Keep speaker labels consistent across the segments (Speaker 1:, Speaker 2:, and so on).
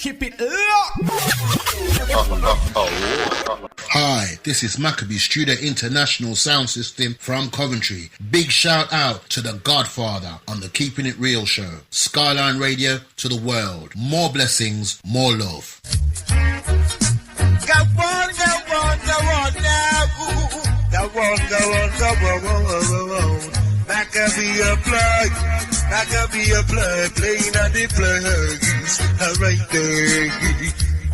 Speaker 1: Keep it locked.
Speaker 2: Hi, this is Mackabee Studio International Sound System from Coventry. Big shout out to the Godfather on the Keeping It Real show. Skyline Radio to the world. More blessings, more love.
Speaker 3: Go on now. Go on. Mackabee a plug, playing on the plugs. Right there.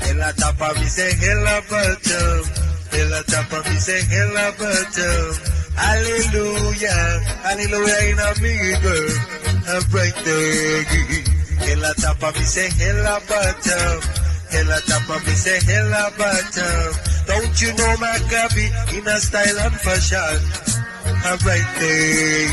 Speaker 3: Hella tapa mi say hella bottom. Hella tapa mi say hella bottom. Hallelujah in a middle. Right there. Hella tapa mi say hella bottom. Hella tapa mi say hella bottom. Don't you know Mackabee in a style and fashion? Right there.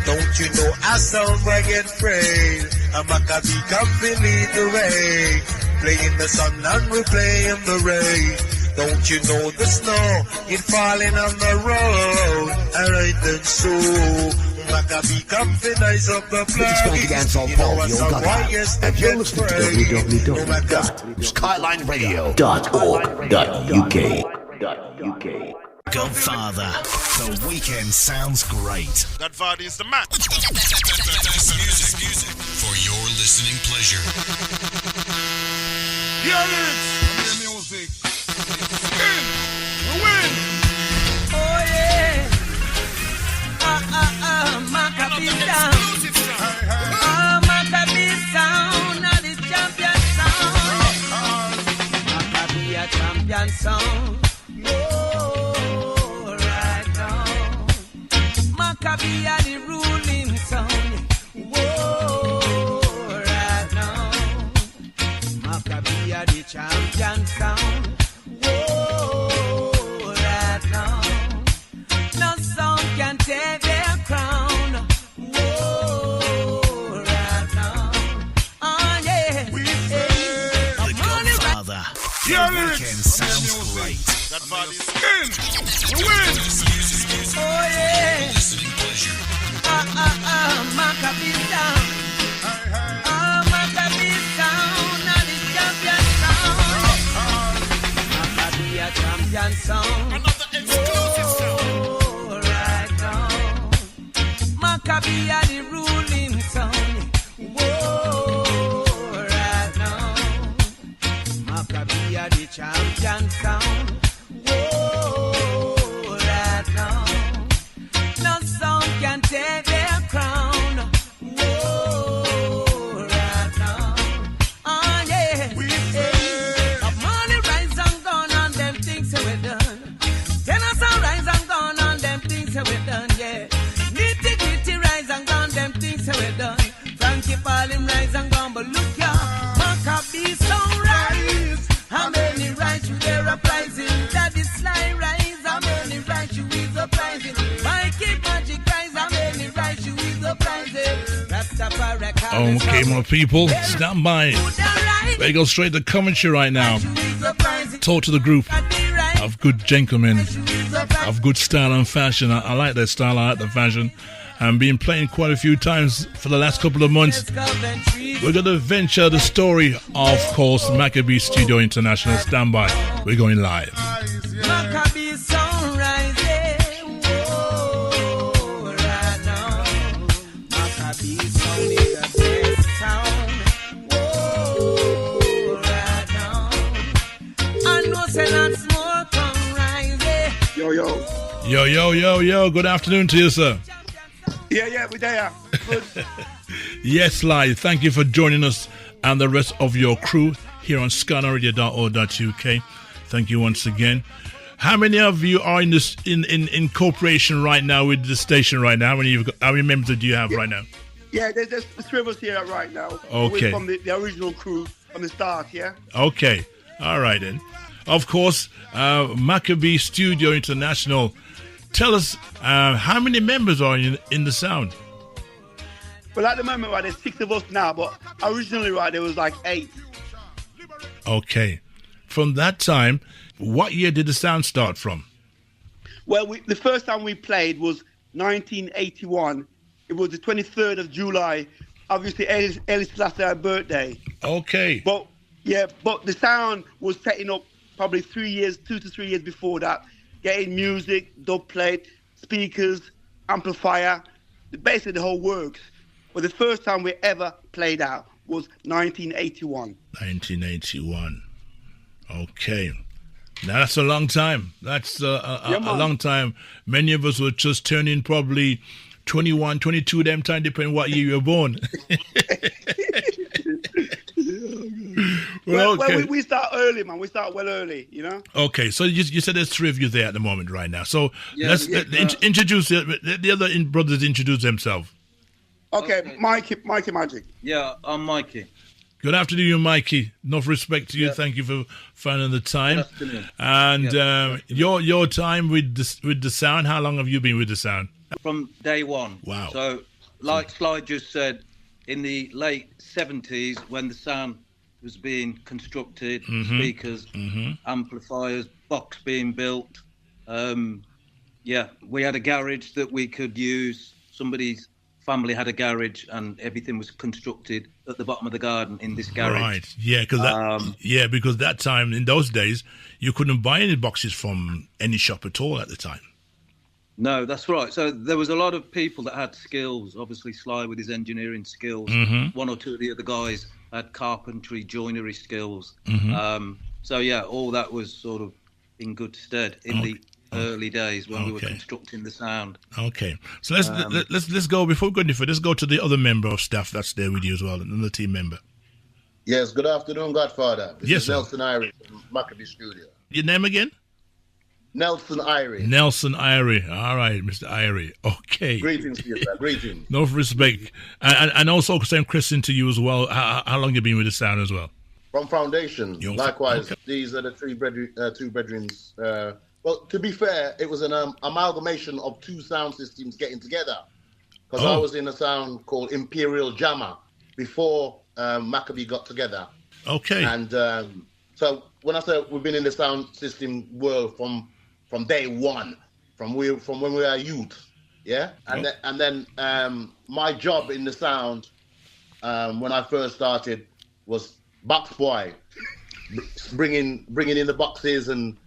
Speaker 3: Don't you know I sound rugged frayed? A Mackabee come to lead the way. Play in the sun and we play in the rain. Don't you know the snow is falling on the road? Alright then, so Mackabee come to nice up the place. You know what's a warriors to get free.
Speaker 4: www.skylineradio.org.uk.
Speaker 5: Godfather, the weekend sounds great.
Speaker 6: Godfather is the man.
Speaker 5: Music for your listening pleasure.
Speaker 6: Hear lyrics. Music. Win.
Speaker 1: Oh yeah. Mackabee down. Mackabee sound, now the champion sound. Mackabee a champion sound. Oh, right now. Mackabee a the ruling sound. Whoa, right now. Mackabee a the champion sound. Whoa, right now. No song can take their crown. Whoa, right now. Oh yeah.
Speaker 5: The Godfather, the weekend sounds great.
Speaker 6: Godfather is in. Win.
Speaker 1: Oh yeah.
Speaker 5: Listening pleasure.
Speaker 1: Mackabee down. Mackabee sound, now the champion sound. Mackabee a champion sound.
Speaker 6: Another exclusive sound.
Speaker 1: Oh, right now. Mackabee a the ruling sound. Whoa, right now. Mackabee a the champion sound. Whoa, right now. No song can take their crown. Whoa, right now. Oh yeah. Up money rise and gone on them things that we done. Then us all rise and gone on them things that we done, yeah. Nitty gritty rise and gone them things that we done. Frankie Paul him rise and gone, but look ya, Mackabee sound rise. How many rise you there uprising? Daddy Sly rise. How many rise you is uprising? Mikey Magic rise. How many rise you is uprising? Rastafari.
Speaker 7: Okay, my people, stand by. They go straight to Coventry right now. Talk to the group of good gentlemen, of good style and fashion. I like their style, I like the fashion. And been playing quite a few times for the last couple of months. We're going to venture the story, of course, Mackabee Studio International. Stand by. We're going live.
Speaker 1: Mackabee sound rising. Whoa, right now. Mackabee sound is the best sound. Whoa, right now. I know say lots more come rising.
Speaker 7: Yo. Good afternoon to you, sir.
Speaker 8: Yeah, we're there. Good.
Speaker 7: Yes, Lai. Thank you for joining us and the rest of your crew here on skylineradio.org.uk. Thank you once again. How many of you are in this in cooperation right now with the station right now? How many members do you have right now?
Speaker 8: Yeah, there's 3 of us here right now.
Speaker 7: Okay.
Speaker 8: We're from the original crew from the start, yeah?
Speaker 7: Okay. All right, then. Of course, Mackabee Studio International. Tell us, how many members are in the sound?
Speaker 8: Well, at the moment, right, there's 6 of us now, but originally, right, there was like 8.
Speaker 7: Okay. From that time, what year did the sound start from?
Speaker 8: Well, the first time we played was 1981. It was the 23rd of July. Obviously, Ellis Slassy's birthday.
Speaker 7: Okay.
Speaker 8: But Yeah, but the sound was setting up probably 2 to 3 years before that, getting music, dub plate, speakers, amplifier, basically the whole works. But the first time we ever played out was 1981.
Speaker 7: 1981. Okay. Now that's a long time. That's a long time. Many of us were just turning probably 21, 22 them time, depending what year you were born.
Speaker 8: Well, we start early, man. We start well early, you know?
Speaker 7: Okay, so you said there's three of you there at the moment right now. So let's introduce the other brothers, introduce themselves.
Speaker 8: Okay, Mikey Magic.
Speaker 4: Yeah, I'm Mikey.
Speaker 7: Good afternoon, Mikey. Enough respect to you. Yeah. Thank you for finding the time.
Speaker 4: Good afternoon.
Speaker 7: And your time with the sound. How long have you been with the sound?
Speaker 4: From day one.
Speaker 7: Wow.
Speaker 4: So, like Sly just said, in the late 70s, when the sound was being constructed, speakers, amplifiers, box being built, we had a garage that we could use. Somebody's family had a garage, and everything was constructed at the bottom of the garden in this garage.
Speaker 7: Right, yeah, because that time, in those days, you couldn't buy any boxes from any shop at all at the time.
Speaker 4: No, that's right. So there was a lot of people that had skills. Obviously, Sly with his engineering skills. One or two of the other guys had carpentry, joinery skills. All that was sort of in good stead in the early days when we were constructing the sound. Okay, so
Speaker 7: let's go before we go any further. Let's go to the other member of staff that's there with you as well, another team member.
Speaker 2: Yes, good afternoon, Godfather. This is
Speaker 7: sir.
Speaker 2: Nelson Irie from Mackabee Studio.
Speaker 7: Your name again?
Speaker 2: Nelson Irie.
Speaker 7: Nelson Irie. All right, Mr. Irie. Okay.
Speaker 2: Greetings to you, sir. Greetings.
Speaker 7: No respect. And also same question to you as well. How long you been with the sound as well?
Speaker 2: From Foundation. Likewise, these are the two brethren. Well, to be fair, it was an amalgamation of two sound systems getting together. Because I was in a sound called Imperial Jammer before Maccabee got together.
Speaker 7: Okay.
Speaker 2: And so when I say we've been in the sound system world from day one, from when we were youth, yeah. And then my job in the sound when I first started was box boy, bringing in the boxes and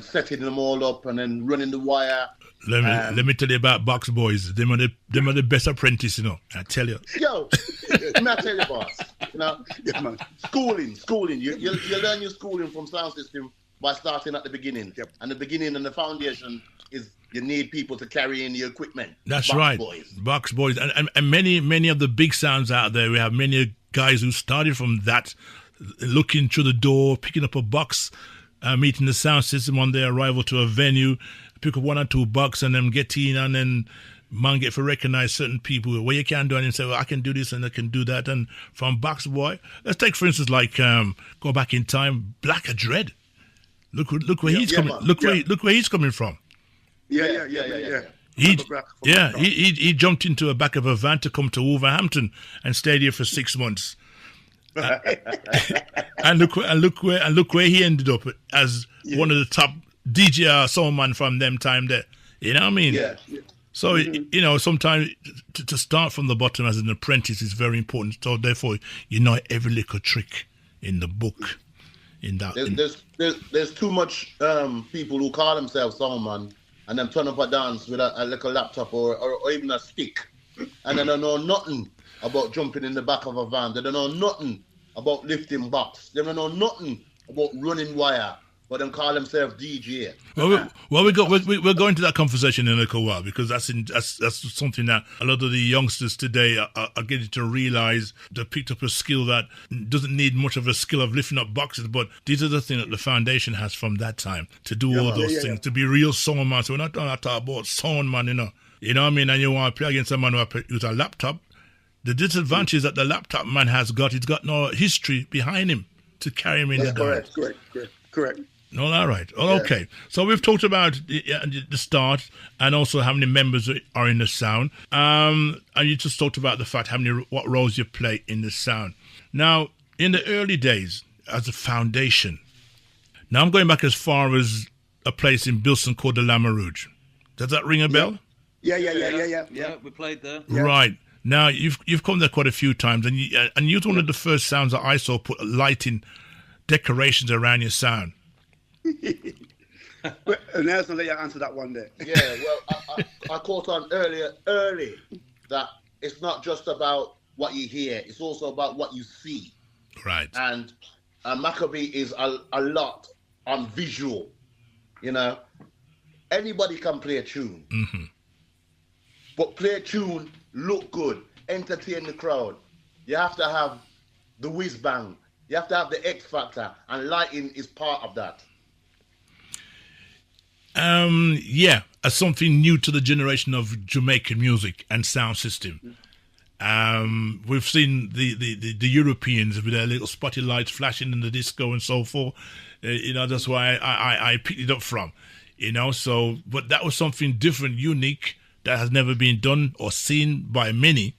Speaker 2: setting them all up and then running the wire.
Speaker 7: Let me tell you about box boys. Them are the best apprentice, you know. I tell you.
Speaker 2: Yo, let me tell you, boss. You know, man. Schooling. You learn your schooling from sound system by starting at the beginning. Yep. And the beginning and the foundation is you need people to carry in your equipment.
Speaker 7: That's
Speaker 2: box
Speaker 7: right.
Speaker 2: Boys.
Speaker 7: Box boys. And many of the big sounds out there, we have many guys who started from that, looking through the door, picking up a box, meeting the sound system on their arrival to a venue, pick up one or two bucks and then get in, and then man get to recognize certain people where you can do it and say, well, I can do this and I can do that. And from box boy, let's take for instance like go back in time, Blacker Dread. Look where he's coming. Look where he's coming from.
Speaker 2: Yeah.
Speaker 7: He jumped into the back of a van to come to Wolverhampton and stayed here for 6 months. and look where he ended up as one of the top DJ soundman from them time there. You know what I mean?
Speaker 2: Yeah.
Speaker 7: So you know, sometimes to start from the bottom as an apprentice is very important. So therefore, you know every little trick in the book. In that,
Speaker 2: there's too much people who call themselves soundman and then turn up a dance with a little laptop or even a stick, and they don't know nothing about jumping in the back of a van. They don't know nothing about lifting box. They don't know nothing about running wire. But them call themselves DJ.
Speaker 7: Well, we're going to that conversation in a little while because that's something that a lot of the youngsters today are getting to realize. They picked up a skill that doesn't need much of a skill of lifting up boxes, but these are the things that the foundation has from that time to do all those things, to be real soundman. So we're not talking about soundman, you know what I mean? And you want to play against someone who use a laptop. The disadvantage that the laptop man has got, he's got no history behind him to carry him in the dance.
Speaker 8: Correct.
Speaker 7: No, all right. Okay. So we've talked about the start and also how many members are in the sound. And you just talked about the fact what roles you play in the sound. Now, in the early days, as a foundation, now I'm going back as far as a place in Bilston called the Lama Rouge. Does that ring a bell?
Speaker 8: Yeah.
Speaker 4: We played there.
Speaker 7: Yeah. Right. Now you've come there quite a few times, and you're one of the first sounds that I saw put lighting decorations around your sound.
Speaker 8: And Nelson, let you answer that one there.
Speaker 2: Yeah, well, I caught on early that it's not just about what you hear; it's also about what you see.
Speaker 7: Right.
Speaker 2: And Maccabee is a lot on visual. You know, anybody can play a tune, but play a tune, look good, entertain the crowd. You have to have the whiz bang. You have to have the X factor, and lighting is part of that.
Speaker 7: As something new to the generation of Jamaican music and sound system. We've seen the Europeans with their little spotty lights flashing in the disco and so forth. That's why I picked it up from. So, but that was something different, unique, that has never been done or seen by many,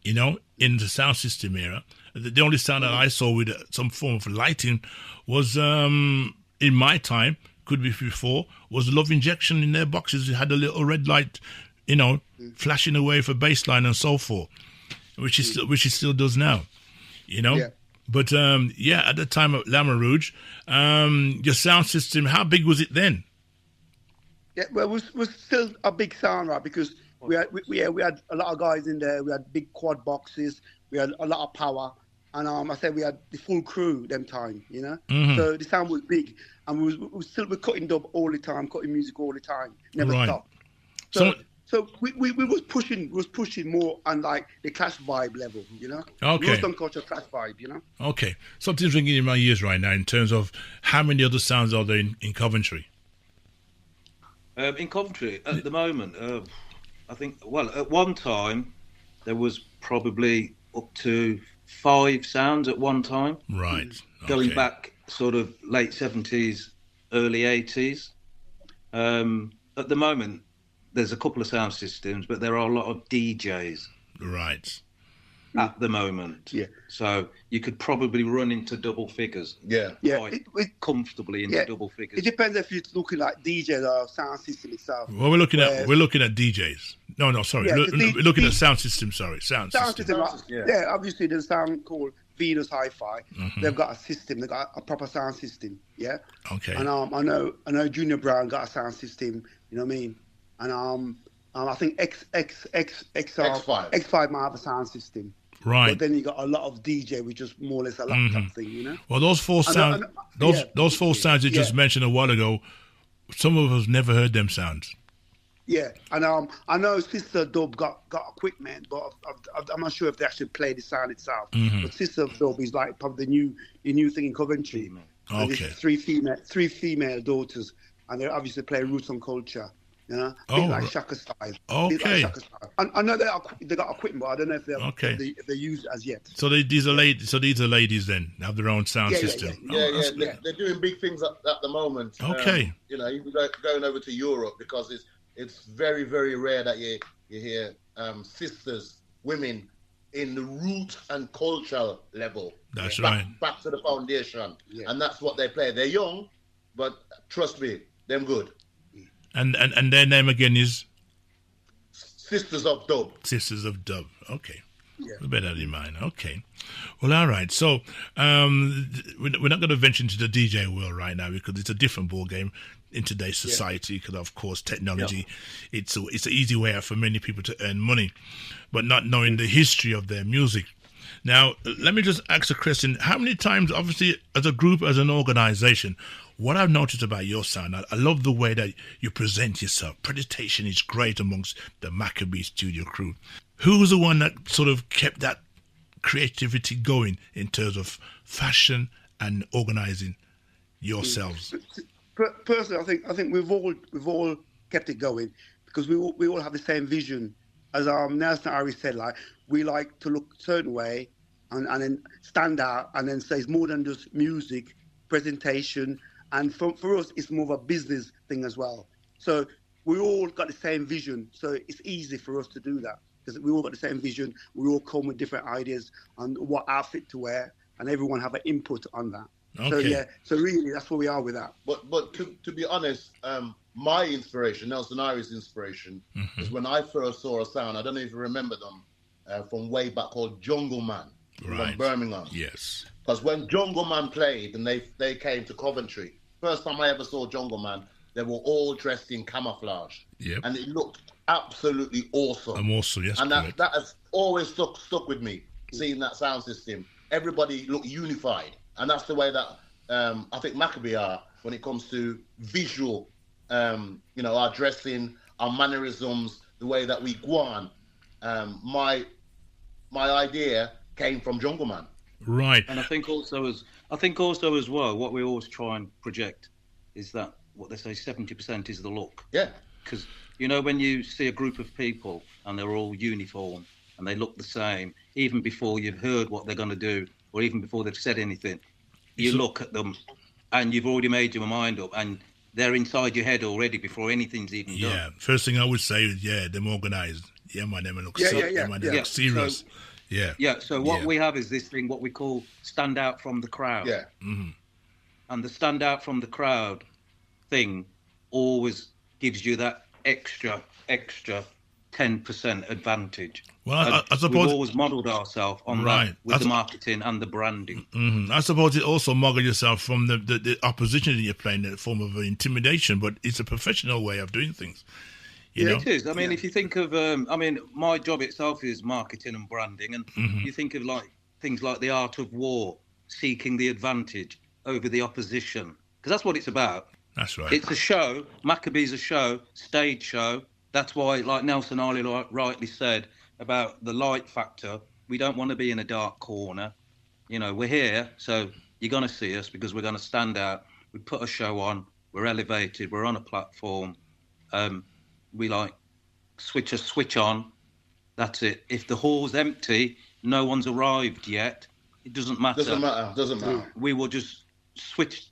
Speaker 7: in the sound system era. The only sound that I saw with some form of lighting was, in my time, could be before, was Love Injection in their boxes. It had a little red light, flashing away for bass line and so forth, which it still does now, Yeah. But, at the time of Lama Rouge, your sound system, how big was it then?
Speaker 8: Yeah, well, it was still a big sound, right? Because we had a lot of guys in there. We had big quad boxes. We had a lot of power. And I said we had the full crew them time, So the sound was big. And we were cutting dub all the time, cutting music all the time. Never stopped. So we was pushing more on like the Clash vibe level,
Speaker 7: Okay.
Speaker 8: Roots and Culture Clash vibe,
Speaker 7: Okay. Something's ringing in my ears right now in terms of how many other sounds are there in Coventry?
Speaker 4: In Coventry, at the moment, I think, at one time, there was probably up to 5 sounds at one time.
Speaker 7: Right.
Speaker 4: Going back sort of late 70s, early 80s. At the moment, there's a couple of sound systems, but there are a lot of DJs.
Speaker 7: Right.
Speaker 4: At the moment.
Speaker 8: Yeah.
Speaker 4: So you could probably run into double figures.
Speaker 2: Yeah.
Speaker 4: Comfortably into double figures.
Speaker 8: It depends if you're looking like DJs or sound system itself.
Speaker 7: Well, we're looking at DJs. No, sorry.
Speaker 8: Yeah,
Speaker 7: we're looking at sound system. Sorry, sound system.
Speaker 8: Yeah, obviously there's a sound called Venus Hi-Fi. They've got a system. They've got a proper sound system. Yeah.
Speaker 7: Okay.
Speaker 8: And I know Junior Brown got a sound system. You know what I mean? And I think X5 might have a sound system.
Speaker 7: Right.
Speaker 8: But then you got a lot of DJ, which is more or less a laptop thing,
Speaker 7: Well, those four sounds, those four sounds you just mentioned a while ago, some of us never heard them sounds.
Speaker 8: Yeah, and I know Sister Dub got equipment, but I'm not sure if they actually play the sound itself. But Sister Dub is like probably the new thing in Coventry. And
Speaker 7: Okay.
Speaker 8: three female daughters, and they obviously play Roots and Culture. Like Shaka style.
Speaker 7: Okay.
Speaker 8: Like Shaka style. I know they got equipment, but I don't know if they use it as yet.
Speaker 7: So these are ladies then have their own sound system.
Speaker 2: Yeah. They're doing big things at the moment.
Speaker 7: Okay.
Speaker 2: Even going over to Europe, because it's very, very rare that you hear sisters, women in the root and cultural level.
Speaker 7: That's right.
Speaker 2: Back to the foundation, and that's what they play. They're young, but trust me, they're good.
Speaker 7: And their name again is
Speaker 2: Sisters of Dub.
Speaker 7: Sisters of Dub. Okay. We'll bear that in mind. Okay. Well, all right. So we're not going to venture into the DJ world right now because it's a different ball game in today's society. Because of course, technology, it's an easy way out for many people to earn money, but not knowing the history of their music. Now, let me just ask a question. How many times, obviously, as a group, as an organization, what I've noticed about your sound, I love the way that you present yourself. Presentation is great amongst the Maccabee Studio crew. Who was the one that sort of kept that creativity going in terms of fashion and organizing yourselves?
Speaker 8: Personally, I think we've all kept it going because we all have the same vision. As Nelson Ari said, like we like to look a certain way and then stand out and then say it's more than just music, presentation. And for us, it's more of a business thing as well. So we all got the same vision. So it's easy for us to do that because we all got the same vision. We all come with different ideas on what outfit to wear, and everyone have an input on that.
Speaker 7: Okay.
Speaker 8: So really, that's where we are with that.
Speaker 2: But to be honest, my inspiration, Nelson Ari's inspiration, is when I first saw a sound. I don't know if you remember them. from way back called Jungle Man
Speaker 7: Right.
Speaker 2: from Birmingham.
Speaker 7: Yes.
Speaker 2: Because when Jungle Man played and they came to Coventry, first time I ever saw Jungle Man, they were all dressed in camouflage.
Speaker 7: Yep.
Speaker 2: And it looked absolutely awesome.
Speaker 7: I'm also, yes,
Speaker 2: and
Speaker 7: correct.
Speaker 2: that has always stuck with me, seeing that sound system. Everybody looked unified. And that's the way that I think Maccabee are when it comes to visual, our dressing, our mannerisms, the way that we go on. My idea came from Jungle Man.
Speaker 7: Right.
Speaker 4: And I think also as well, what we always try and project is that what they say 70% is the look.
Speaker 2: Yeah.
Speaker 4: Because when you see a group of people and they're all uniform and they look the same, even before you've heard what they're going to do or even before they've said anything, you look at them and you've already made your mind up and they're inside your head already before anything's even done.
Speaker 7: Yeah. First thing I would say is, them organized. Yeah, man, them look look serious.
Speaker 4: So,
Speaker 7: yeah.
Speaker 4: So what we have is this thing, what we call stand out from the crowd.
Speaker 2: Yeah.
Speaker 7: Mm-hmm.
Speaker 4: And the stand out from the crowd thing always gives you that extra 10% advantage.
Speaker 7: Well, I suppose
Speaker 4: we've always modelled ourselves on that with the marketing and the branding.
Speaker 7: Mm-hmm. I suppose it also model yourself from the opposition that you're playing, a form of intimidation, but it's a professional way of doing things. You know?
Speaker 4: It is. I mean, if you think of, my job itself is marketing and branding, and you think of things like the art of war, seeking the advantage over the opposition, because that's what it's about.
Speaker 7: That's right.
Speaker 4: It's a show. Maccabee's a show, stage show. That's why, like Nelson Arley rightly said about the light factor, we don't want to be in a dark corner. We're here, so you're going to see us because we're going to stand out. We put a show on. We're elevated. We're on a platform. We switch on. That's it. If the hall's empty, no one's arrived yet. It doesn't matter.
Speaker 2: Doesn't matter.
Speaker 4: We will just switch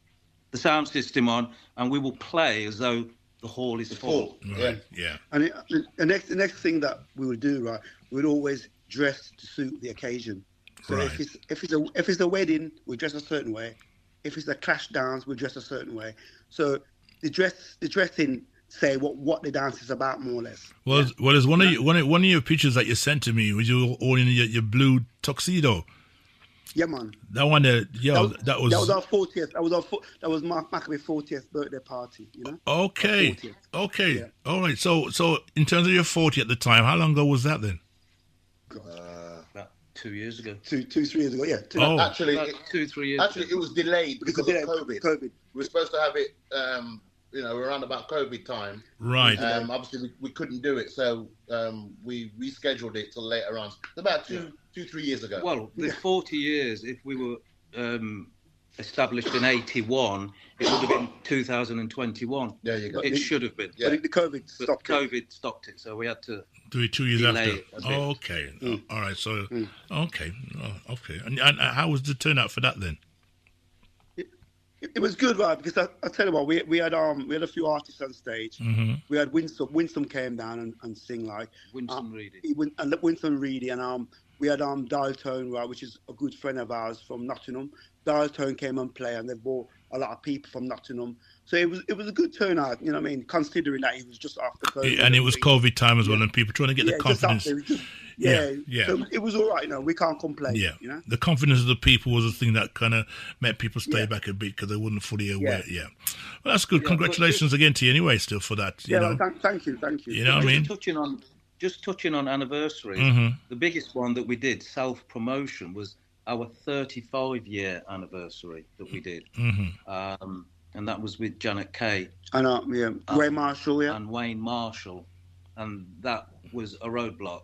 Speaker 4: the sound system on, and we will play as though the hall is full.
Speaker 7: Right. Yeah.
Speaker 8: And the next thing that we would do, right, we would always dress to suit the occasion. So
Speaker 7: Right.
Speaker 8: if it's a wedding, we dress a certain way. If it's a clash dance, we dress a certain way. So the dressing say what the dance is about, more or less.
Speaker 7: Well, there's one of your pictures that you sent to me, was you all in your blue tuxedo.
Speaker 8: Yeah, man.
Speaker 7: That one there, that was
Speaker 8: our 40th. That was Maccabee's 40th birthday party.
Speaker 7: Okay.
Speaker 8: 40th.
Speaker 7: Okay.
Speaker 8: Yeah.
Speaker 7: All right. So in terms of your 40 at the time, how long ago was that then?
Speaker 4: About 2 years ago.
Speaker 8: 3 years ago. Yeah.
Speaker 2: Actually,
Speaker 4: About 2-3 years.
Speaker 2: Actually, it was delayed because of COVID. We were supposed to have it, around about COVID time.
Speaker 7: Right.
Speaker 2: Obviously, we couldn't do it, so we rescheduled it till later on. About 2-3 years ago.
Speaker 4: Well, the 40 years, if we were established in 81, it would have been 2021.
Speaker 2: There you go.
Speaker 4: It should have been.
Speaker 2: Yeah.
Speaker 8: But the COVID stopped it.
Speaker 4: COVID stopped it, so we had to
Speaker 7: Do it 2 years
Speaker 4: delay
Speaker 7: after.
Speaker 4: it a bit.
Speaker 7: Okay. All right. So okay. Okay. And how was the turnout for that then?
Speaker 8: It was good, right? Because I tell you what, we had a few artists on stage.
Speaker 7: Mm-hmm.
Speaker 8: We had Winston came down and sing
Speaker 4: Winston Reedy.
Speaker 8: Winston Reedy, and we had Dial Tone, right, which is a good friend of ours from Nottingham. Dial Tone came and played, and they brought a lot of people from Nottingham. So it was a good turnout, you know what I mean? Considering that it was just after COVID,
Speaker 7: And it was COVID time as well, and people trying to get the confidence.
Speaker 8: Yeah. So it was all right. We can't complain.
Speaker 7: Yeah,
Speaker 8: You know?
Speaker 7: the confidence of the people was the thing that kind of made people stay back a bit because they weren't fully aware. Yeah, well, that's good. Congratulations again to you, anyway, still for that. You know?
Speaker 8: Well, thank you.
Speaker 7: You know what I mean?
Speaker 4: Just touching on anniversaries, the biggest one that we did, self-promotion, was our 35-year anniversary that we did. And that was with Janet Kay.
Speaker 8: Wayne Marshall,
Speaker 4: And Wayne Marshall. And that was a roadblock.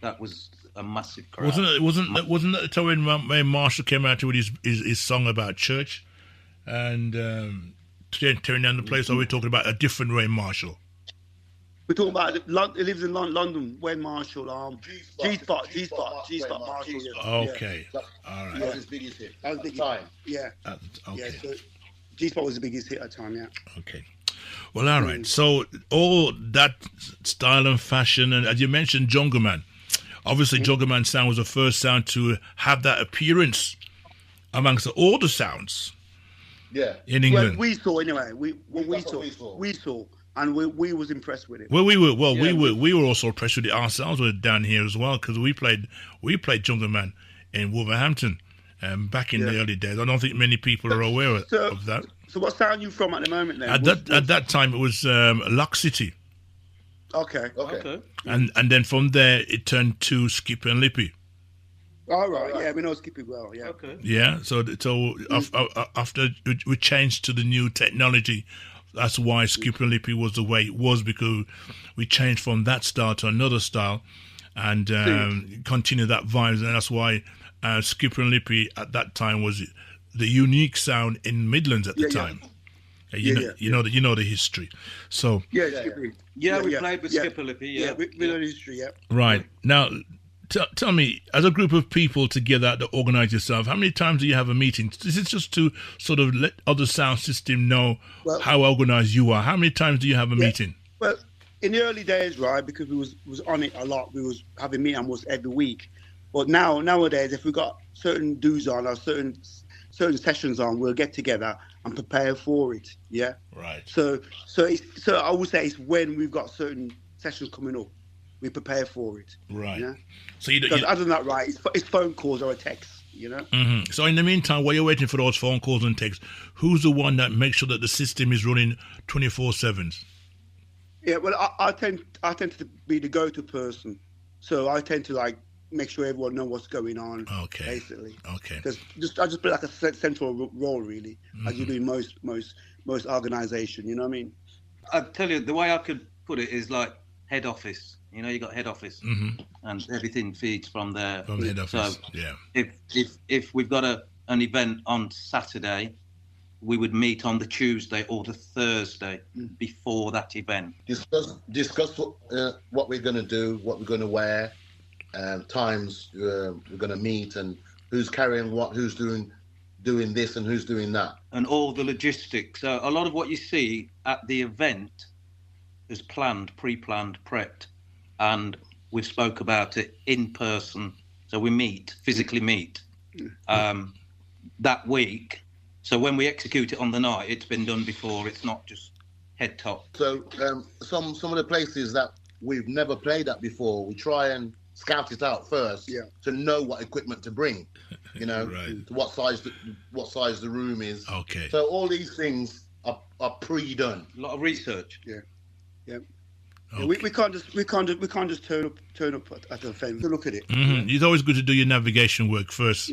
Speaker 4: That was a massive crowd.
Speaker 7: Wasn't that the time when Wayne Marshall came out with his song about church and tearing down the place? Or are we talking about a different Wayne Marshall?
Speaker 8: We're talking about he lives in London. Wayne Marshall, G-Spot Marshall.
Speaker 7: Okay, all right.
Speaker 2: That was his biggest hit
Speaker 8: That was
Speaker 2: at the
Speaker 8: big.
Speaker 2: time.
Speaker 8: Yeah.
Speaker 7: Okay.
Speaker 8: Yeah. So G-Spot was the biggest hit at the time. Yeah.
Speaker 7: Okay. Well, all right. So all that style and fashion, and as you mentioned, Jungle Man. Obviously, Jungle Man sound was the first sound to have that appearance amongst all the sounds.
Speaker 2: Yeah.
Speaker 7: In England.
Speaker 8: Well, we saw anyway. We and we was impressed with it.
Speaker 7: Well, we were also impressed with it ourselves. We're down here as well because we played Jungle Man in Wolverhampton back in the early days. I don't think many people are aware of that.
Speaker 8: So what sound you from at the moment then?
Speaker 7: At that time it was Lock City.
Speaker 8: Okay.
Speaker 7: And then from there it turned to Skipper and Lippy.
Speaker 8: All right. Yeah, we know Skippy well. Yeah.
Speaker 4: Okay.
Speaker 7: Yeah. So after we changed to the new technology, that's why Skipper and Lippy was the way it was, because we changed from that style to another style, and continued that vibe. And that's why Skipper and Lippy at that time was the unique sound in Midlands at the time. You know the history. So
Speaker 4: we played with Skipper Lippy. Yeah,
Speaker 8: we know the history. Yeah.
Speaker 7: Right now. Tell me, as a group of people together to organise yourself, how many times do you have a meeting? Is it just to sort of let other sound system know how organised you are? How many times do you have a meeting?
Speaker 8: Well, in the early days, right, because we was on it a lot, we was having meetings almost every week. But nowadays, if we got certain dues on or certain sessions on, we'll get together and prepare for it. Yeah.
Speaker 7: Right.
Speaker 8: So I would say it's when we've got certain sessions coming up, we prepare for it.
Speaker 7: Right.
Speaker 8: Yeah?
Speaker 7: So
Speaker 8: other than that, right, it's phone calls or a text, you know?
Speaker 7: Mm-hmm. So in the meantime, while you're waiting for those phone calls and texts, who's the one that makes sure that the system is running 24/7?
Speaker 8: Yeah, well, I tend to be the go-to person. So I tend to, like, make sure everyone knows what's going on, basically.
Speaker 7: Okay.
Speaker 8: Because I just play like a central role, really, as you do in most organisations, you know what I mean?
Speaker 4: I tell you, the way I could put it is like head office. You know, you got head office, and everything feeds from there.
Speaker 7: From head office,
Speaker 4: so if we've got an event on Saturday, we would meet on the Tuesday or the Thursday before that event.
Speaker 2: Discuss what we're going to do, what we're going to wear, times we're going to meet, and who's carrying what, who's doing this and who's doing that,
Speaker 4: and all the logistics. So a lot of what you see at the event is planned, pre-planned, prepped, and we spoke about it in person. So we physically meet that week. So when we execute it on the night, it's been done before. It's not just head top.
Speaker 2: So some of the places that we've never played at before, we try and scout it out first to know what equipment to bring. You know, what size the room is.
Speaker 7: Okay.
Speaker 2: So all these things are pre-done.
Speaker 4: A lot of research.
Speaker 8: Yeah.
Speaker 7: Okay.
Speaker 8: We can't just turn up at the event to look at it.
Speaker 7: Mm-hmm. It's always good to do your navigation work first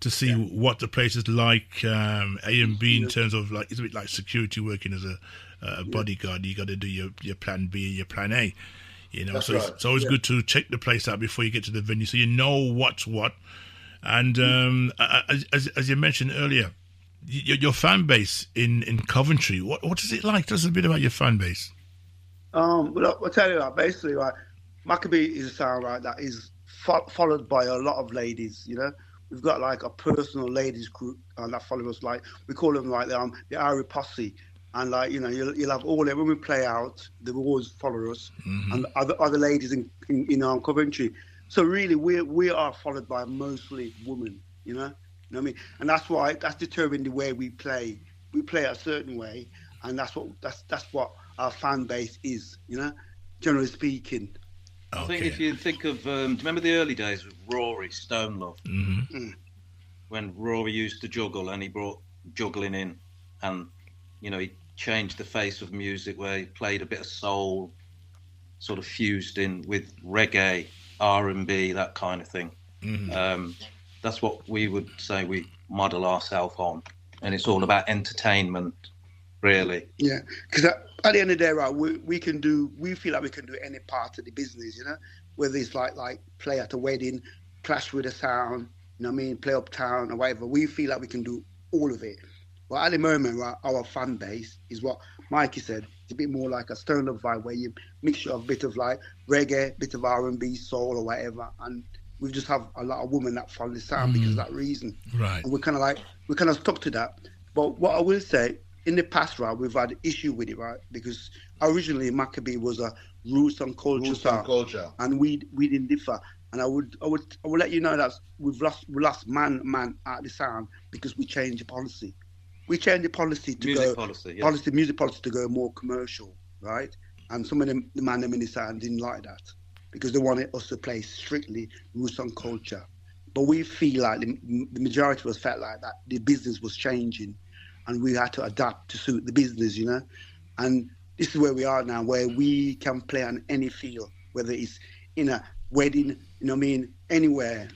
Speaker 7: to see what the place is like, A and B in terms of, like, it's a bit like security working as a bodyguard. You got to do your plan B and your plan A. You know, it's always good to check the place out before you get to the venue, so you know what's what. And as you mentioned earlier, your fan base in Coventry, what is it like? Tell us a bit about your fan base.
Speaker 8: Well, I'll tell you that basically, right, Maccabee is a sound, right, that is followed by a lot of ladies. You know, we've got like a personal ladies group that follow us. Like we call them like the Irish posse, and like, you know, you'll have all them when we play out. They will always follow us, and other ladies in Coventry. So really, we are followed by mostly women. You know what I mean? And that's determined the way we play. We play a certain way, and that's what our fan base is, you know, generally speaking.
Speaker 4: I think if you think of, do you remember the early days with Rory Stonelove? When Rory used to juggle and he brought juggling in, and, you know, he changed the face of music where he played a bit of soul, sort of fused in with reggae, R&B, that kind of thing. That's what we would say we model ourselves on, and it's all about entertainment, really.
Speaker 8: Yeah, because at the end of the day, right, we feel like we can do any part of the business, you know, whether it's like play at a wedding, clash with a sound, you know what I mean, play uptown or whatever. We feel like we can do all of it. But at the moment, right, our fan base is what Mikey said. It's a bit more like a Stone Love vibe where you mixture of a bit of like reggae, bit of R&B, soul or whatever, and we just have a lot of women that follow the sound because of that reason.
Speaker 7: Right.
Speaker 8: And we're kind of stuck to that. But what I will say, in the past, right, we've had issue with it, right, because originally Maccabee was a roots and culture sound, and we didn't differ. And I would let you know that we lost man at the sound because we changed the policy. We changed the policy to music policy to go more commercial. right? And some of them, the man them in the sound didn't like that because they wanted us to play strictly roots and culture. But we feel like the majority of us felt like that the business was changing and we had to adapt to suit the business, you know? And this is where we are now, where we can play on any field, whether it's in a wedding, you know what I mean, anywhere,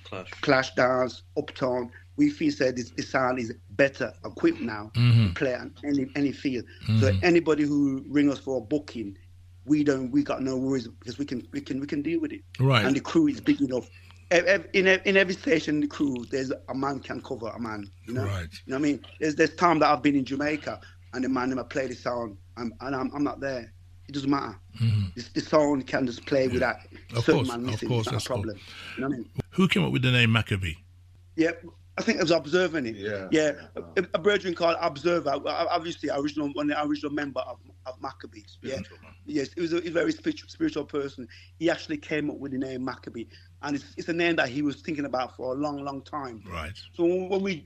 Speaker 8: clash dance, uptown. We feel that the sound is better equipped now to play on any field. So anybody who ring us for a booking, we got no worries because we can deal with it.
Speaker 7: Right.
Speaker 8: And the crew is big enough. In every station, the crew, there's a man can cover a man. You know.
Speaker 7: Right.
Speaker 8: You know what I mean? There's time that I've been in Jamaica and the man never play the sound, and I'm not there. It doesn't matter. The sound can just play without certain man missing. It's not a problem. You know what I mean?
Speaker 7: Who came up with the name Mackabee?
Speaker 8: Yeah, I think it was Observing it. Yeah. A brethren called Observer. Obviously, one of the original member of Maccabee. Yeah. Yes, he was a very spiritual person. He actually came up with the name Maccabee, and it's a name that he was thinking about for a long, long time.
Speaker 7: Right.
Speaker 8: So when we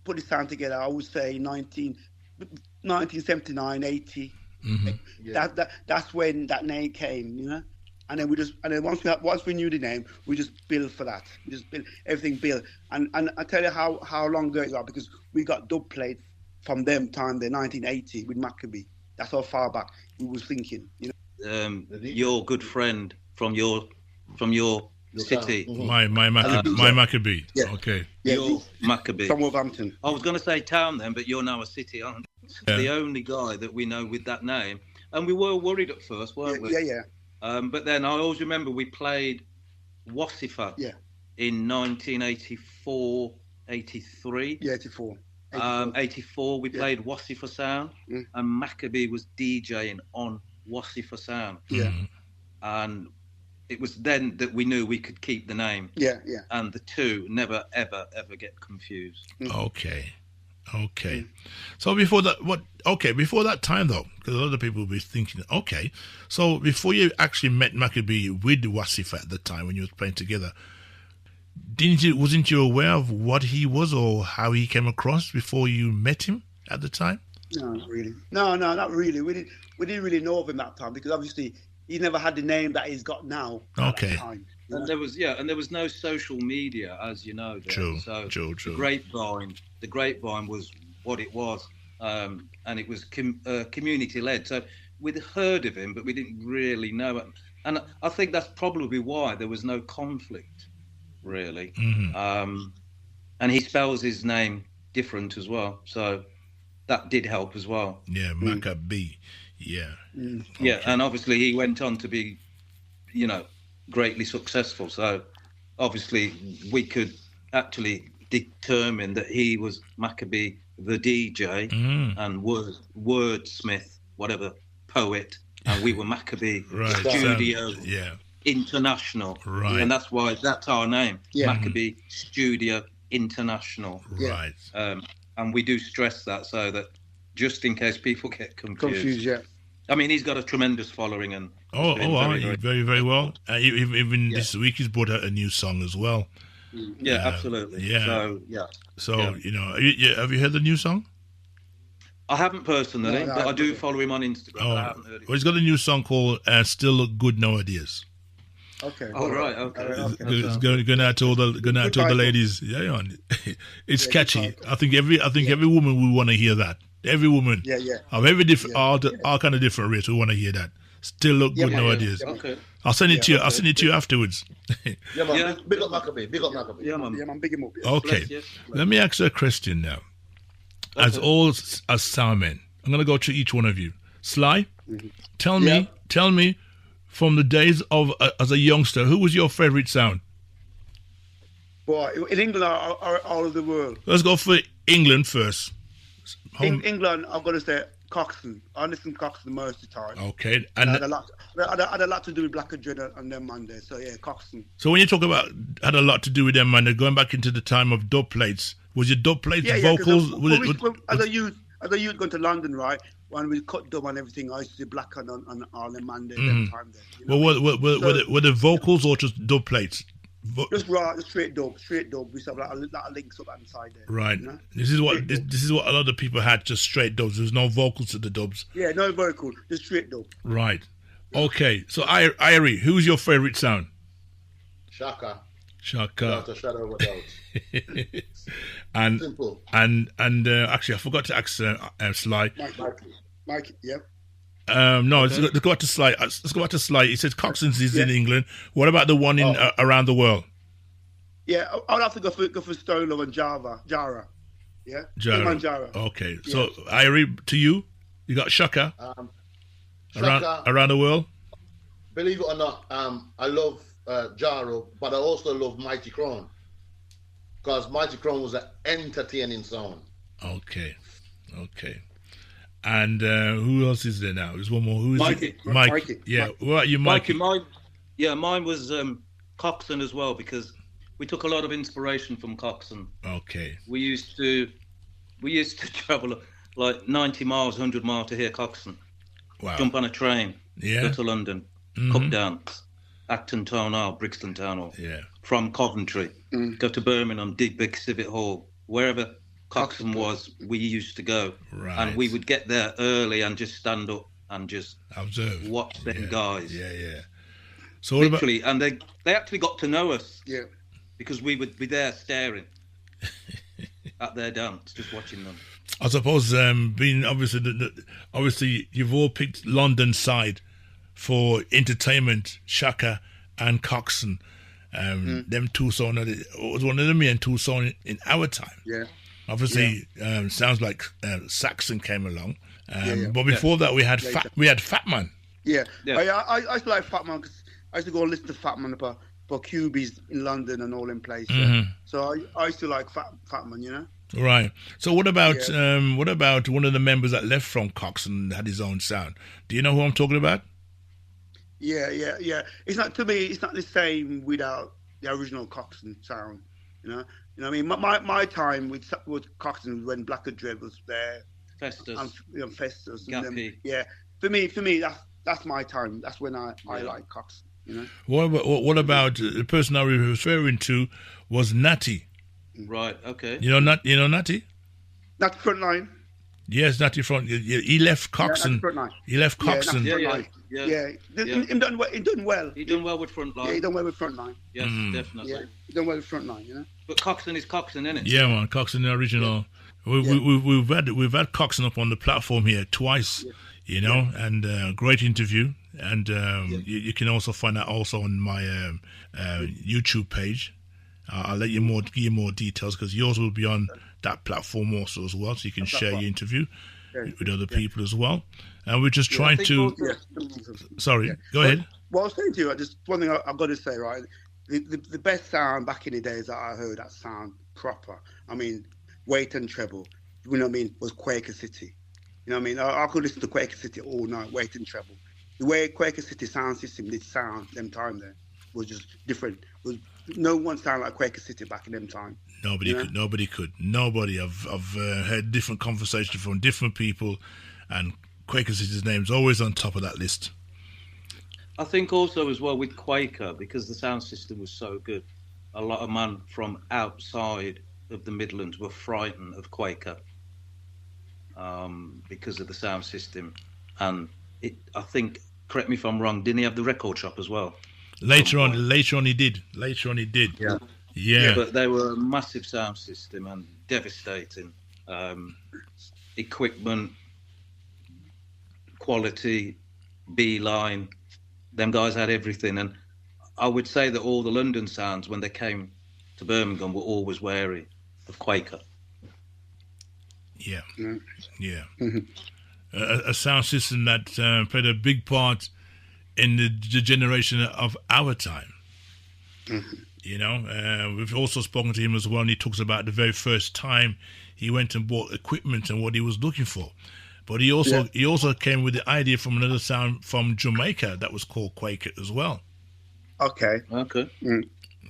Speaker 8: put this sound together, I would say 1979, 80. That's when that name came, you know. And then once we knew the name, we just built for that. We just built everything built. And I tell you how long ago it was, because we got dub played from them time there, 1980 with Maccabee. That's how far back we was thinking, you know.
Speaker 4: Your good friend from your city.
Speaker 7: My Maccabee.
Speaker 8: Yeah.
Speaker 7: Okay.
Speaker 8: Yeah,
Speaker 4: your Maccabee.
Speaker 8: From Wolverhampton.
Speaker 4: I was going to say town then, but you're now a city, aren't you?
Speaker 7: Yeah.
Speaker 4: The only guy that we know with that name. And we were worried at first, weren't we?
Speaker 8: Yeah.
Speaker 4: But then I always remember we played Wassifer in 1984, 83.
Speaker 8: Yeah, 84.
Speaker 4: 84, we played Wassifer Sound, and Maccabee was DJing on Wassifer Sound.
Speaker 8: Yeah.
Speaker 4: And it was then that we knew we could keep the name.
Speaker 8: Yeah.
Speaker 4: And the two never, ever, ever get confused.
Speaker 7: Okay. So before that time though, because a lot of people will be thinking, okay, so before you actually met Maccabee with Wassifer at the time when you were playing together, wasn't you aware of what he was or how he came across before you met him at the time?
Speaker 8: No, not really. No, not really. We didn't really know of him that time because obviously he never had the name that he's got now.
Speaker 7: Okay.
Speaker 8: At that time, you know?
Speaker 4: And there was no social media, as you know.
Speaker 7: True.
Speaker 4: The grapevine was what it was, and it was community led. So we'd heard of him, but we didn't really know him. And I think that's probably why there was no conflict, really. And he spells his name different as well, so that did help as well.
Speaker 7: Yeah, Maccabee. Yeah.
Speaker 4: Yeah, and obviously he went on to be, greatly successful. So obviously we could actually determine that he was Maccabee the DJ and wordsmith, whatever, poet, and we were Maccabee Studio International.
Speaker 7: Right.
Speaker 4: And that's why that's our name, Maccabee Studio International.
Speaker 7: Right.
Speaker 4: And we do stress that so that just in case people get confused.
Speaker 8: Yeah.
Speaker 4: I mean, he's got a tremendous following, and
Speaker 7: very, very well. Even this week, he's brought out a new song as well.
Speaker 4: Yeah, absolutely.
Speaker 7: Yeah.
Speaker 4: So,
Speaker 7: have you heard the new song?
Speaker 4: I haven't personally, but I do follow him on Instagram.
Speaker 7: Oh,
Speaker 4: I haven't heard it.
Speaker 7: Well, he's got a new song called "Still Look Good Nowadays."
Speaker 8: Okay.
Speaker 4: Oh, right. Okay.
Speaker 7: It's going out to all the ladies. Yeah, it's catchy. I think every woman will want to hear that. Every woman.
Speaker 8: Yeah.
Speaker 7: Of every different, all kind of different race, we want to hear that. Still look good nowadays.
Speaker 4: Yeah. Okay.
Speaker 7: I'll send it to you. I'll send it to you afterwards.
Speaker 9: Man. Big up Maccabee.
Speaker 4: Yeah, man.
Speaker 8: Big him up.
Speaker 7: Okay. Let me ask you a question now. As soundmen, I'm going to go to each one of you. Sly, tell me, from the days of as a youngster, who was your favorite sound?
Speaker 8: Boy, in England or all over the world?
Speaker 7: Let's go for England first.
Speaker 8: In England, I'm going to say Coxsone. I listen to Coxsone most of the time.
Speaker 7: Okay.
Speaker 8: And had a lot to do with Black and Dread and them man there. So yeah, Coxsone.
Speaker 7: So when you talk about had a lot to do with them man, going back into the time of dub plates, was your dub plates vocals?
Speaker 8: As a youth going to London, right? When we cut dub and everything, I used to see Black and all them man there. Them time there.
Speaker 7: Were the vocals or just dub plates?
Speaker 8: Just straight dub. We have like a links up inside there.
Speaker 7: Right.
Speaker 8: You know?
Speaker 7: This is what a lot of people had, just straight dubs. There's no vocals to the dubs.
Speaker 8: Yeah, no vocal, just straight dub.
Speaker 7: Right. Okay. So Irie, who's your favorite sound?
Speaker 9: Shaka.
Speaker 7: Shaka.
Speaker 9: Without a shadow of a doubt.
Speaker 7: and
Speaker 9: Simple.
Speaker 7: and actually I forgot to ask Sly.
Speaker 8: Mike, yeah.
Speaker 7: No, let's go back to Sly. Let's go back to Sly. He said Coxon's is in England. What about the one in around the world?
Speaker 8: Yeah, I'd have to go for Stone Love and Jara. Yeah,
Speaker 7: Jara. Okay, so Irie, to you got Shaka.
Speaker 9: Shaka.
Speaker 7: Around the world.
Speaker 9: Believe it or not, I love Jara, but I also love Mighty Crown. Because Mighty Crown was an entertaining sound.
Speaker 7: Okay. And who else is there now? There's one more. Who is
Speaker 8: Mikey.
Speaker 7: it? Mikey. Yeah. What about you, Mikey?
Speaker 4: Mine was Coxon as well, because we took a lot of inspiration from Coxon.
Speaker 7: Okay.
Speaker 4: We used to travel like 90 miles, 100 miles to hear Coxon.
Speaker 7: Wow.
Speaker 4: Jump on a train, go to London, cup dance, Acton Town Hall, Brixton Town Hall.
Speaker 7: Yeah.
Speaker 4: From Coventry, go to Birmingham, big Civic Hall, wherever Coxon was, we used to go.
Speaker 7: Right.
Speaker 4: And we would get there early and just stand up and just
Speaker 7: observe,
Speaker 4: watch them guys.
Speaker 7: Yeah. So
Speaker 4: literally, and they actually got to know us.
Speaker 8: Yeah.
Speaker 4: Because we would be there staring at their dance, just watching them.
Speaker 7: I suppose being obviously you've all picked London's side for entertainment, Shaka and Coxon. Them two songs, it was one of the main two songs in our time.
Speaker 8: Yeah.
Speaker 7: Obviously, sounds like Saxon came along, but before that we had Fat Man.
Speaker 8: Yeah. I used to like Fat Man because I used to go and listen to Fat Man for QBs in London and all in place. Yeah. So I used to like Fat Man, you know.
Speaker 7: Right. So what about one of the members that left from Coxon and had his own sound? Do you know who I'm talking about?
Speaker 8: Yeah. It's not, to me, it's not the same without the original Coxon sound. You know what I mean? My time with Coxon was when Black and Dread was there.
Speaker 4: Festus.
Speaker 8: And Festus. And
Speaker 4: Gappy.
Speaker 8: For me, that's my time. That's when I like Coxon. You know.
Speaker 7: What about the person I was referring to was Natty?
Speaker 4: Right. Okay.
Speaker 7: You know Natty?
Speaker 8: Natty Frontline.
Speaker 7: Yes, Natty Front. He left Coxon. He left Coxon.
Speaker 8: Yeah. He done well.
Speaker 4: He done well with Frontline.
Speaker 8: Yeah, he done well with Frontline.
Speaker 4: Yes, definitely.
Speaker 8: Yeah, he done well with Frontline. You know.
Speaker 4: But Coxon is Coxon, isn't it?
Speaker 7: Yeah, man. Coxon, the original. Yeah. We've had Coxon up on the platform here twice. Yeah. You know, and great interview. And you can also find that also on my YouTube page. I'll let you give you more details because yours will be on that platform also as well, so you can share your interview with other people as well. And we're just trying to. Sorry, go ahead.
Speaker 8: Well, I was saying to you, just one thing I've got to say, right? The best sound back in the days that I heard that sound proper. I mean, weight and treble. You know what I mean? Was Quaker City. You know what I mean? I could listen to Quaker City all night, weight and treble. The way Quaker City sound system did sound them time there was just different. No one sounded like Quaker City back in them time.
Speaker 7: Nobody could. Nobody. I've heard different conversations from different people, and Quaker City's name's always on top of that list.
Speaker 4: I think also as well with Quaker, because the sound system was so good, a lot of men from outside of the Midlands were frightened of Quaker because of the sound system. And I think, correct me if I'm wrong, didn't he have the record shop as well?
Speaker 7: Later on he did. Yeah.
Speaker 4: But they were a massive sound system and devastating. Equipment, quality, B-line. Them guys had everything. And I would say that all the London sounds, when they came to Birmingham, were always wary of Quaker.
Speaker 7: Yeah.
Speaker 8: Mm-hmm.
Speaker 7: A sound system that played a big part in the generation of our time.
Speaker 8: Mm-hmm.
Speaker 7: You know, we've also spoken to him as well, and he talks about the very first time he went and bought equipment and what he was looking for. But he also came with the idea from another sound from Jamaica that was called Quaker as well.
Speaker 8: Okay.
Speaker 7: Mm.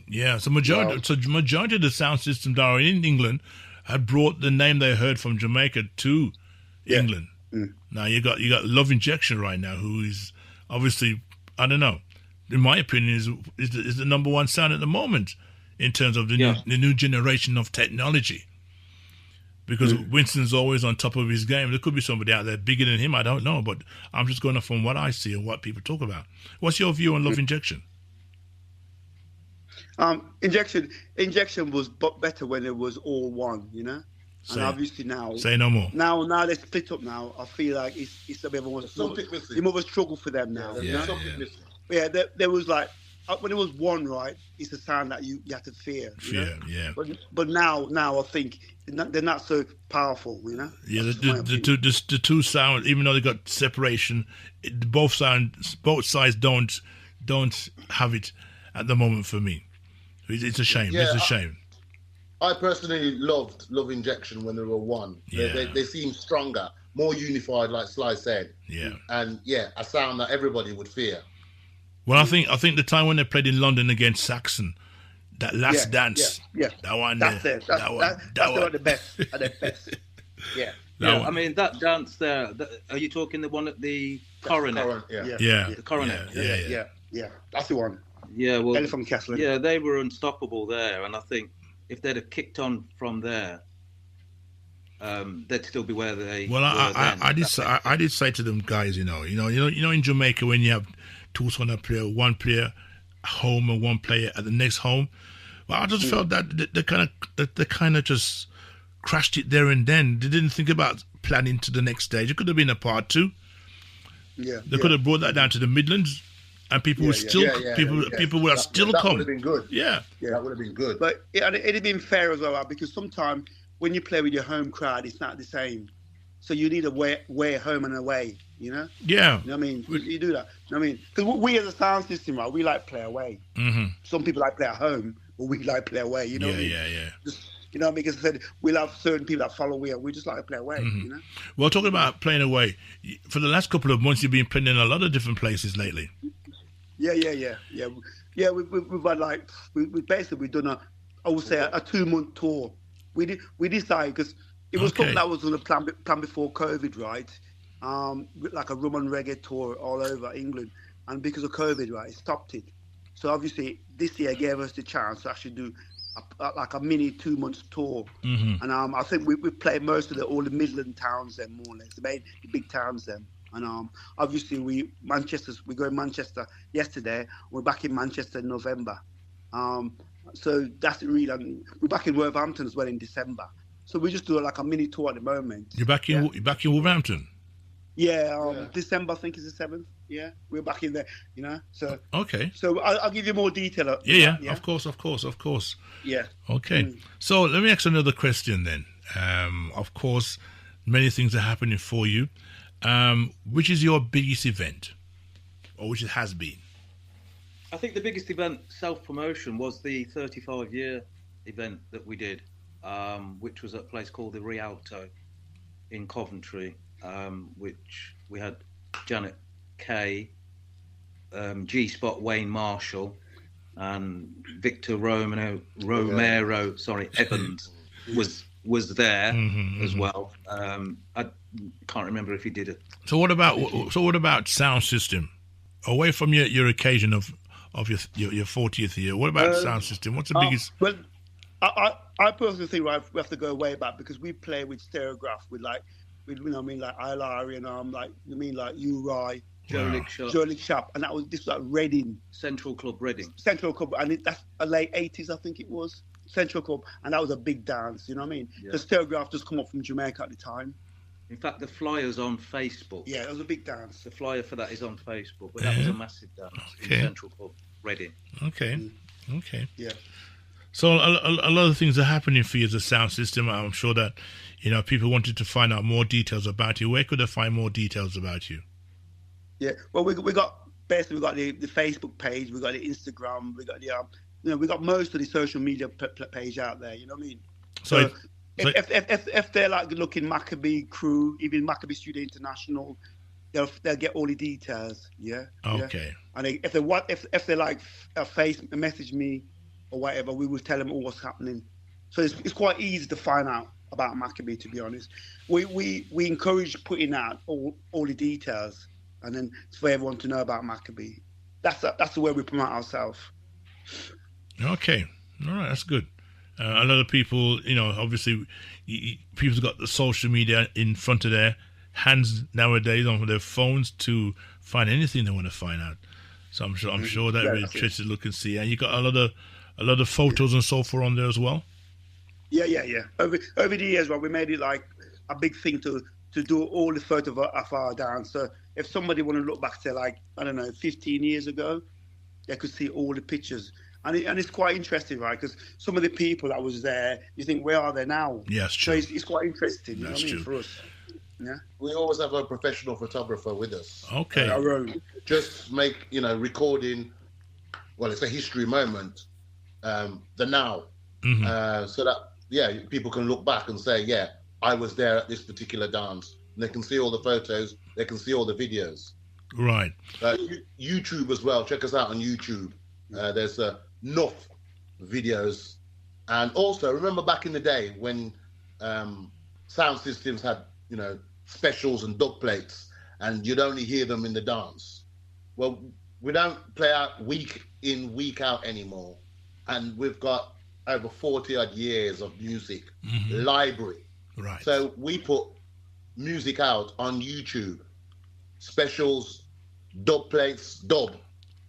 Speaker 7: Yeah, so majority of the sound systems that are in England had brought the name they heard from Jamaica to England.
Speaker 8: Mm.
Speaker 7: Now you got Love Injection right now, who is obviously, I don't know, in my opinion, is the number one sound at the moment in terms of the new generation of technology. Because Winston's always on top of his game. There could be somebody out there bigger than him, I don't know, but I'm just going off from what I see and what people talk about. What's your view on Love Injection?
Speaker 8: Injection was better when it was all one, you know? And obviously now...
Speaker 7: Say no more.
Speaker 8: Now they split up now. I feel like it's a bit of a struggle for them now. Yeah, there was like... When it was one, right, it's a sound that you have to fear. But now I think they're not so powerful, you know.
Speaker 7: Yeah, the two sound, even though they got separation, both sides don't have it at the moment for me. It's a shame.
Speaker 9: Yeah,
Speaker 7: it's a shame.
Speaker 9: I personally loved Love Injection when they were one.
Speaker 7: Yeah.
Speaker 9: They seemed stronger, more unified, like Sly said.
Speaker 7: Yeah.
Speaker 9: And a sound that everybody would fear.
Speaker 7: Well, I think the time when they played in London against Saxon, that last dance, that one,
Speaker 8: that's the best, at the best. Yeah.
Speaker 4: I mean that dance there. Are you talking the one at the Coronet?
Speaker 7: The
Speaker 4: Coronet.
Speaker 8: Yeah. That's the one.
Speaker 4: Yeah, well,
Speaker 8: Elephant Castle.
Speaker 4: Yeah, they were unstoppable there, and I think if they'd have kicked on from there, they'd still be where they.
Speaker 7: Well, I did say to them guys, you know, in Jamaica when you have two on a player, one player home and one player at the next home. Well, I just felt that they kind of just crashed it there and then. They didn't think about planning to the next stage. It could have been a part two.
Speaker 8: Yeah,
Speaker 7: they could have brought that down to the Midlands, and people would still people would have still come.
Speaker 9: That would have been good.
Speaker 7: Yeah,
Speaker 9: that would have been good.
Speaker 8: But it'd have been fair as well, because sometimes when you play with your home crowd, it's not the same. So you need a way home and away, you know?
Speaker 7: Yeah.
Speaker 8: You know what I mean? You do that. You know what I mean? Because we as a sound system, right, we like play away.
Speaker 7: Mm-hmm.
Speaker 8: Some people like play at home, but we like play away, you know what I mean?
Speaker 7: Yeah.
Speaker 8: Just, you know what I mean? Because I said, we'll have certain people that follow we just like to play away, you know?
Speaker 7: Well, talking about playing away, for the last couple of months, you've been playing in a lot of different places lately.
Speaker 8: Yeah. We've had like, we've done a 2-month tour. We decided, because it was something that was on the plan before COVID, right? Like a rum and reggae tour all over England. And because of COVID, right, it stopped it. So obviously this year gave us the chance to actually do a mini 2-month tour.
Speaker 7: Mm-hmm.
Speaker 8: And I think we played most of all the Midland towns then, more or less, the big towns then. And obviously we go in Manchester yesterday. We're back in Manchester in November. So that's really, we're back in Wolverhampton as well in December. So we just do like a mini tour at the moment.
Speaker 7: You're back in Wolverhampton?
Speaker 8: Yeah, December, I think is the 7th. Yeah, we're back in there, you know. So
Speaker 7: okay.
Speaker 8: So I'll give you more detail.
Speaker 7: Yeah. Of course.
Speaker 8: Yeah.
Speaker 7: Okay. So let me ask another question then. Of course, many things are happening for you. Which is your biggest event, or which it has been?
Speaker 4: I think the biggest event, self-promotion, was the 35-year event that we did, which was at a place called the Rialto in Coventry, which we had Janet Kay, G-Spot Wayne Marshall, and Victor Romero Evans was there as well. I can't remember if he did it.
Speaker 7: So what about sound system? Away from your occasion of your 40th year, what about sound system? What's the biggest?
Speaker 8: Well, I personally think we have to go way back, because we play with Stereograph with like Ilari and like Uri,
Speaker 4: Joe Lick
Speaker 8: Sharp, and this was like Reading
Speaker 4: Central Club,
Speaker 8: and that's a late 80s, I think it was. Central Club, and that was a big dance, you know what I mean? The Stereograph just come up from Jamaica at the time.
Speaker 4: In fact, the flyer's on Facebook.
Speaker 8: Yeah, it was a big dance.
Speaker 4: The flyer for that is on Facebook, but that was a massive dance in Central Club, Reading.
Speaker 7: Okay.
Speaker 8: Yeah.
Speaker 7: So a lot of things are happening for you as a sound system. I'm sure that, people wanted to find out more details about you. Where could they find more details about you?
Speaker 8: Yeah, well, we got the Facebook page, we got the Instagram, we got the we got most of the social media page out there. You know what I mean? So if they're like looking Mackabee crew, even Mackabee Studio International, they'll get all the details. Yeah.
Speaker 7: Okay.
Speaker 8: Yeah? And if they like message me or whatever, we will tell them all what's happening. So it's quite easy to find out about Mackabee. To be honest, we encourage putting out all the details, and then it's for everyone to know about Mackabee. that's the way we promote ourselves.
Speaker 7: Okay, all right, that's good. A lot of people, obviously, people's got the social media in front of their hands nowadays on their phones to find anything they want to find out. So I'm sure that we're interested to look and see. And you got a lot of photos and so forth on there as well.
Speaker 8: Yeah. Over the years, we made it like a big thing to do all the photos of our dance. So if somebody want to look back, say like 15 years ago, they could see all the pictures. And it's quite interesting, right? Because some of the people that was there, you think, where are they now?
Speaker 7: Yes, true.
Speaker 8: So it's quite interesting,
Speaker 7: That's true.
Speaker 8: For us. Yeah.
Speaker 9: We always have a professional photographer with us.
Speaker 7: Okay.
Speaker 9: Just make, recording, well, it's a history moment, the now. So that, people can look back and say, yeah, I was there at this particular dance. And they can see all the photos, they can see all the videos.
Speaker 7: Right.
Speaker 9: YouTube as well. Check us out on YouTube. There's enough videos. And also, remember back in the day when sound systems had, specials and dub plates, and you'd only hear them in the dance. Well, we don't play out week in, week out anymore. And we've got over 40 odd years of music library.
Speaker 7: Right.
Speaker 9: So we put music out on YouTube, specials, dub plates, dub.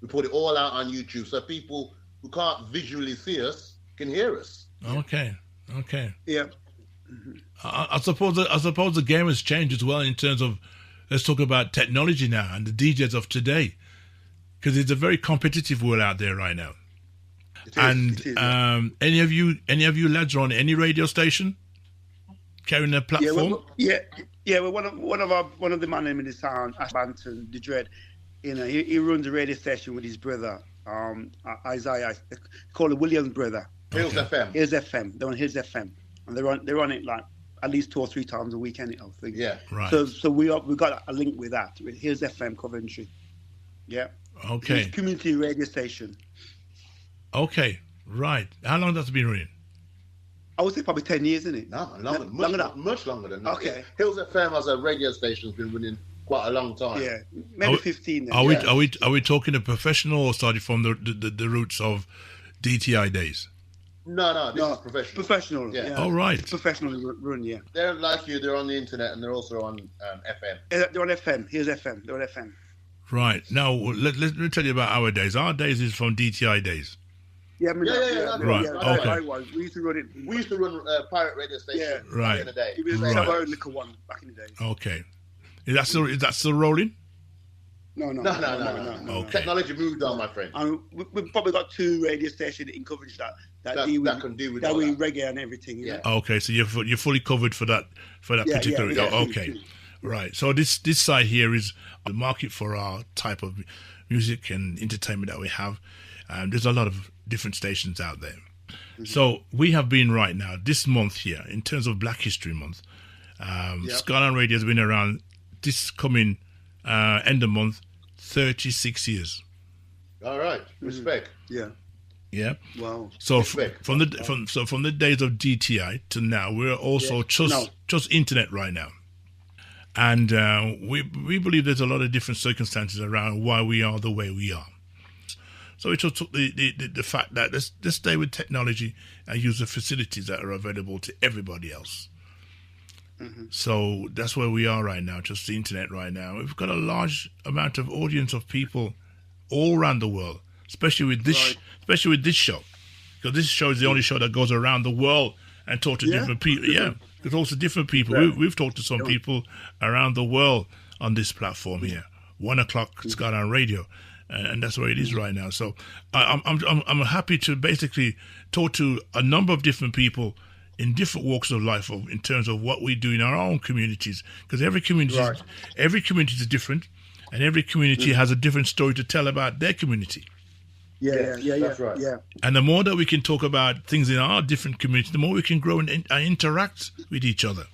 Speaker 9: We put it all out on YouTube, so people who can't visually see us can hear us.
Speaker 7: Okay.
Speaker 8: Yeah.
Speaker 7: I suppose the game has changed as well in terms of, let's talk about technology now and the DJs of today, because it's a very competitive world out there right now. It is, any of you lads are on any radio station carrying a platform?
Speaker 8: Well, one of the man in the sound, Ash Banton, the Dread, he runs a radio station with his brother, Isaiah, called it William's brother.
Speaker 9: Hills FM.
Speaker 8: Hills FM. They're on Hills FM, and they're on it like at least 2 or 3 times a week, I think.
Speaker 9: Yeah.
Speaker 7: Right.
Speaker 8: So we got a link with that with Hills FM Coventry. Yeah.
Speaker 7: Okay.
Speaker 8: It's a community radio station.
Speaker 7: Okay. Right. How long has it been running?
Speaker 8: I would say probably 10 years, isn't it?
Speaker 9: No, much longer than that.
Speaker 8: Okay.
Speaker 9: Hills FM as a radio station has been running quite a long time.
Speaker 8: Yeah, maybe 15. Then.
Speaker 7: Are we talking a professional or started from the roots of DTI days?
Speaker 9: No, this is professional.
Speaker 8: Professional. Yeah.
Speaker 7: All right.
Speaker 8: It's professional run. Yeah.
Speaker 9: They're like you. They're on the internet and they're also on FM.
Speaker 8: They're on FM. Here's FM. They're on FM.
Speaker 7: Right. Now let me tell you about our days. Our days is from DTI days.
Speaker 8: Yeah,
Speaker 7: right. Okay.
Speaker 8: We used to run it.
Speaker 9: We used to run pirate radio station back in the day.
Speaker 8: We used to have our own little one back in the day.
Speaker 7: Okay. Is that still rolling?
Speaker 8: No.
Speaker 7: Okay.
Speaker 9: Technology moved on, my friend.
Speaker 8: And we've probably got 2 radio stations in Coventry that can deal with that reggae and everything. Yeah.
Speaker 7: Okay, so you're fully covered for that particular. Okay. Right. So this side here is the market for our type of music and entertainment that we have. There's a lot of different stations out there. So we have been right now this month here in terms of Black History Month. Skyline Radio has been around this coming end of month 36 years.
Speaker 9: All right, respect.
Speaker 7: Yeah.
Speaker 8: Wow.
Speaker 7: So from the days of DTI to now, we're also just internet right now, and we believe there's a lot of different circumstances around why we are the way we are. So we just took the fact that let's stay with technology and use the facilities that are available to everybody else. So that's where we are right now, just the internet right now. We've got a large amount of audience of people all around the world, especially with this show, because this show is the only show that goes around the world and talk to different people. Yeah, there's also different people. We've talked to some people around the world on this platform here, 1 o'clock Skyline Radio, and that's where it is right now. So I'm happy to basically talk to a number of different people in different walks of life in terms of what we do in our own communities, because every community is different, and every community has a different story to tell about their community.
Speaker 8: Yeah, that's right. Yeah.
Speaker 7: And the more that we can talk about things in our different communities, the more we can grow and interact with each other.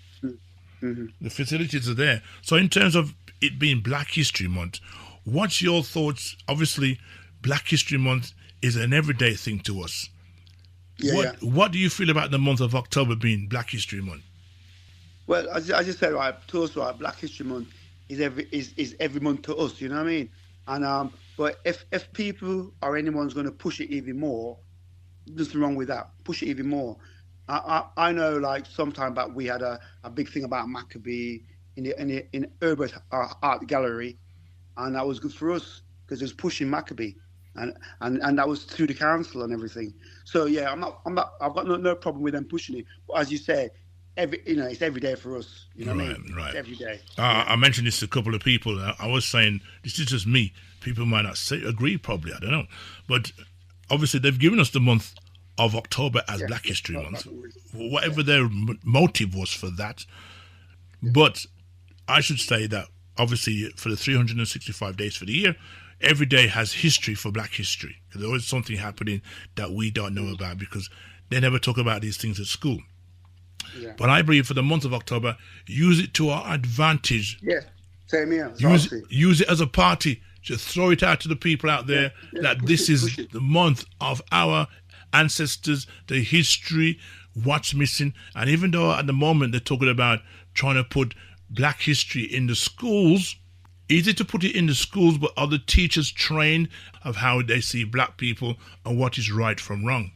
Speaker 7: The facilities are there. So in terms of it being Black History Month, what's your thoughts? Obviously, Black History Month is an everyday thing to us. What do you feel about the month of October being Black History Month?
Speaker 8: Well, as you said, to us, Black History Month is every month to us. You know what I mean? And But if people or anyone's going to push it even more, there's nothing wrong with that. Push it even more. I know, like sometime back we had a big thing about Maccabee in Herbert Art Gallery, and that was good for us because it was pushing Maccabee, and that was through the council and everything. So yeah, I've got no problem with them pushing it. But as you say, it's every day for us. You know what I mean?
Speaker 7: Right.
Speaker 8: It's every day.
Speaker 7: I mentioned this to a couple of people. I was saying this is just me. People might not agree, probably. I don't know, but obviously they've given us the month of October as Black History Month, whatever their motive was for that. But I should say that obviously for the 365 days for the year, every day has history for Black history. There's always something happening that we don't know about because they never talk about these things at school. Yeah. But I believe for the month of October, use it to our advantage.
Speaker 8: Yeah, same here.
Speaker 7: Use it as a party. Just throw it out to the people out there that this is the month of our ancestors, the history, what's missing. And even though at the moment they're talking about trying to put Black history in the schools, easy to put it in the schools, but are the teachers trained of how they see Black people and what is right from wrong?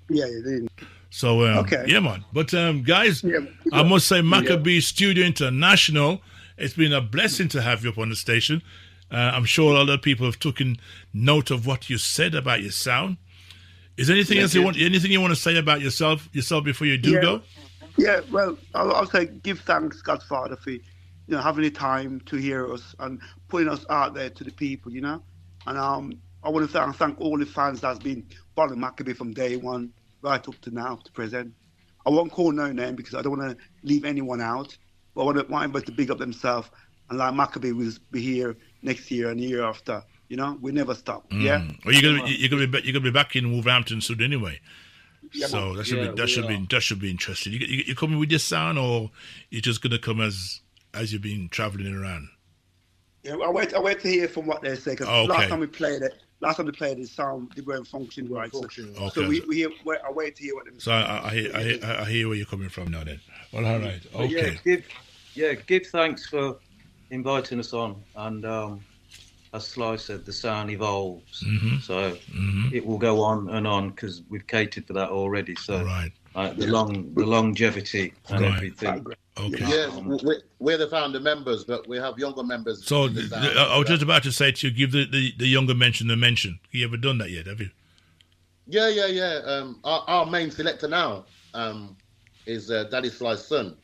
Speaker 8: Yeah, they did.
Speaker 7: So, yeah, man. But, guys, I must say, Maccabee Studio International, it's been a blessing to have you up on the station. I'm sure other people have taken note of what you said about your sound. Is there anything else you want to say about yourself before you do go?
Speaker 8: Yeah, well, I'll say give thanks, Godfather, for having the time to hear us and putting us out there to the people, And I want to thank all the fans that's been following Maccabee from day one right up to now, to present. I won't call no name because I don't want to leave anyone out, but I want everybody to big up themselves. And like Maccabee will be here next year and the year after. We never stop. Yeah.
Speaker 7: Well, you're gonna be back in Wolverhampton soon anyway. Yeah, so that should be interesting. You coming with your sound, or you're just gonna come as you've been traveling around?
Speaker 8: Yeah, I wait to hear from what they say. Because last time we played it, the sound didn't weren't function right. So I wait to hear what they say.
Speaker 7: So I hear where you're coming from now. Then. Well, all right. Okay.
Speaker 4: Give thanks for inviting us on, and as Sly said, the sound evolves, so it will go on because we've catered for that already. So the longevity and everything.
Speaker 7: Okay.
Speaker 9: Yes, we're the founder members, but we have younger members.
Speaker 7: So I was just about to say to you, give the younger mention the mention. You ever done that yet? Have you?
Speaker 9: Yeah. Our main selector now is Daddy Sly's son,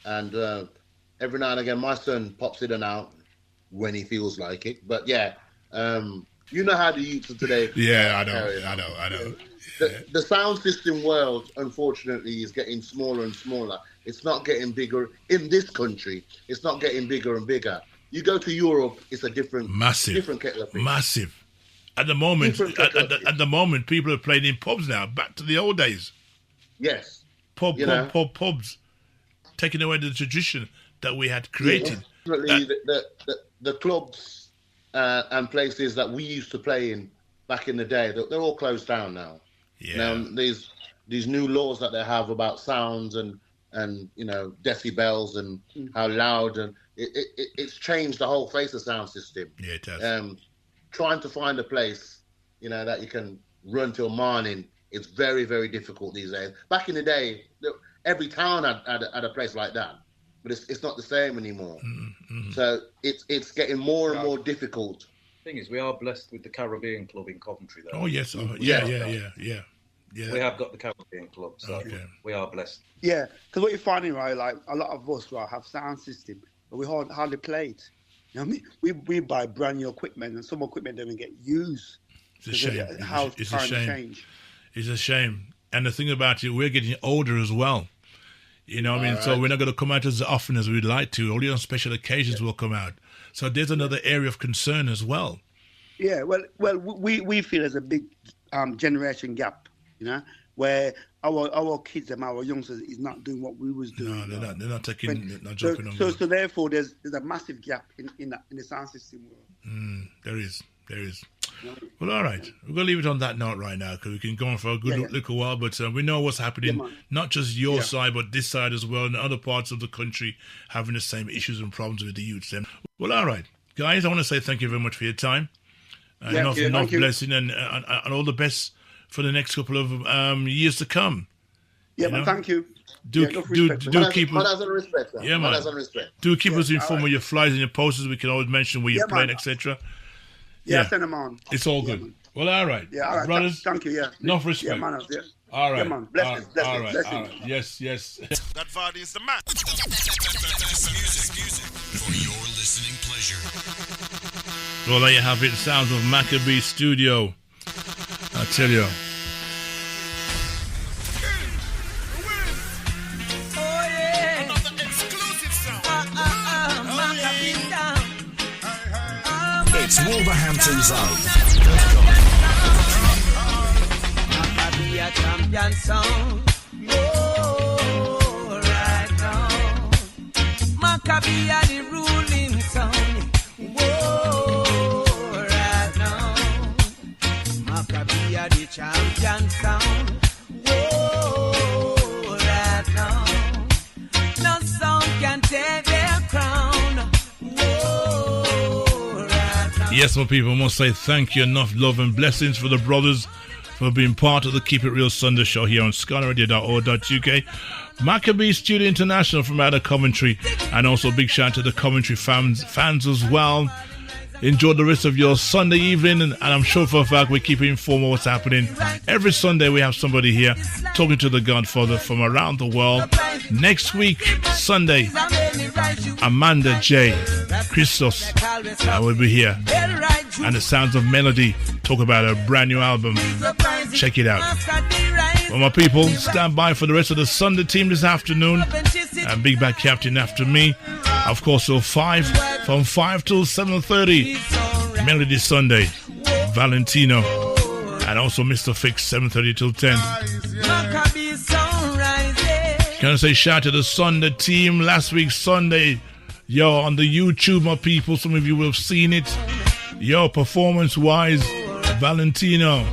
Speaker 9: and every now and again my son pops in and out when he feels like it. But you know how the youths of today.
Speaker 7: Yeah, I know.
Speaker 9: The sound system world, unfortunately, is getting smaller and smaller. It's not getting bigger in this country. It's not getting bigger and bigger. You go to Europe, it's a different kettle of fish.
Speaker 7: Massive. At the moment, people are playing in pubs now. Back to the old days.
Speaker 9: Yes.
Speaker 7: Pubs, taking away the tradition that we had created.
Speaker 9: The clubs and places that we used to play in back in the day, they're all closed down now.
Speaker 7: Yeah.
Speaker 9: Now these new laws that they have about sounds and decibels and how loud, and it's changed the whole face of sound system.
Speaker 7: Yeah, it has.
Speaker 9: Trying to find a place that you can run till morning, it's very, very difficult these days. Back in the day, every town had a place like that. But it's not the same anymore. Mm-hmm. So it's getting more and more difficult.
Speaker 4: The thing is, we are blessed with the Caribbean Club in Coventry, though.
Speaker 7: Oh, yes. Yeah.
Speaker 4: We have got the Caribbean Club, so we are blessed.
Speaker 8: Yeah, because what you're finding, right, like a lot of us, right, have sound system, but we hardly play it. You know what I mean? We buy brand new equipment, and some equipment doesn't get used.
Speaker 7: It's a shame.
Speaker 8: It's a shame.
Speaker 7: It's a shame. And the thing about it, we're getting older as well. You know what I mean? Right. So we're not going to come out as often as we'd like to. Only on special occasions we'll come out. So there's another area of concern as well. Yeah,
Speaker 8: well, we feel there's a big generation gap, where our kids and our youngsters is not doing what we was doing.
Speaker 7: No, they're not jumping on board.
Speaker 8: So therefore, there's a massive gap in the sound system world.
Speaker 7: There is. Well, all right. We're going to leave it on that note right now because we can go on for a good little while, but we know what's happening, not just your side, but this side as well, and other parts of the country having the same issues and problems with the youths. Well, all right. Guys, I want to say thank you very much for your time. enough
Speaker 8: thank you.
Speaker 7: blessing and all the best for the next couple of years to come.
Speaker 8: Yeah, man, thank you.
Speaker 7: Do keep
Speaker 9: Man
Speaker 7: us.
Speaker 9: has a respect.
Speaker 7: Yeah, man.
Speaker 9: Man has a respect.
Speaker 7: Do keep us informed with your flyers and your posters. We can always mention where you're playing,
Speaker 8: man.
Speaker 7: etc.
Speaker 8: Yeah, send them on.
Speaker 7: It's all good.
Speaker 8: Man.
Speaker 7: Well, all right.
Speaker 8: Yeah, all right.
Speaker 7: Brothers.
Speaker 8: Thank you, yeah.
Speaker 7: Enough respect.
Speaker 8: Yeah, man. Yeah.
Speaker 7: All right.
Speaker 8: Yeah, man. Blessings.
Speaker 7: All right. Yes.
Speaker 6: Godfather is the man.
Speaker 5: Music for your listening pleasure.
Speaker 7: Well, there you have it. Sounds of Mackabee Studio. I tell you.
Speaker 5: It's Wolverhampton's own.
Speaker 1: Mackabee a champion sound. Oh, right now. Mackabee a the ruling sound. Oh, right now. Mackabee a the champion sound. Oh, right now. No sound can take their crown. Oh, right now.
Speaker 7: Yes, my people, I must say thank you. Enough love and blessings for the brothers for being part of the Keep It Real Sunday show here on skyradio.org.uk. Mackabee Studio International from out of Coventry, and also big shout out to the Coventry fans as well. Enjoy the rest of your Sunday evening, and I'm sure for a fact we keep you informed of what's happening. Every Sunday we have somebody here talking to the Godfather from around the world. Next week, Sunday, Amanda J. Christos will be here, and the Sounds of Melody talk about a brand new album. Check it out. Well, my people, stand by for the rest of the Sunday team this afternoon, and Big Bad Captain after me. Of course, from 5 till 7:30, Melody Sunday, Valentino, and also Mr. Fix, 7:30 till 10. Can I say shout to the Sunday team? Last week Sunday, on the YouTube, my people, some of you will have seen it. Performance-wise, Valentino,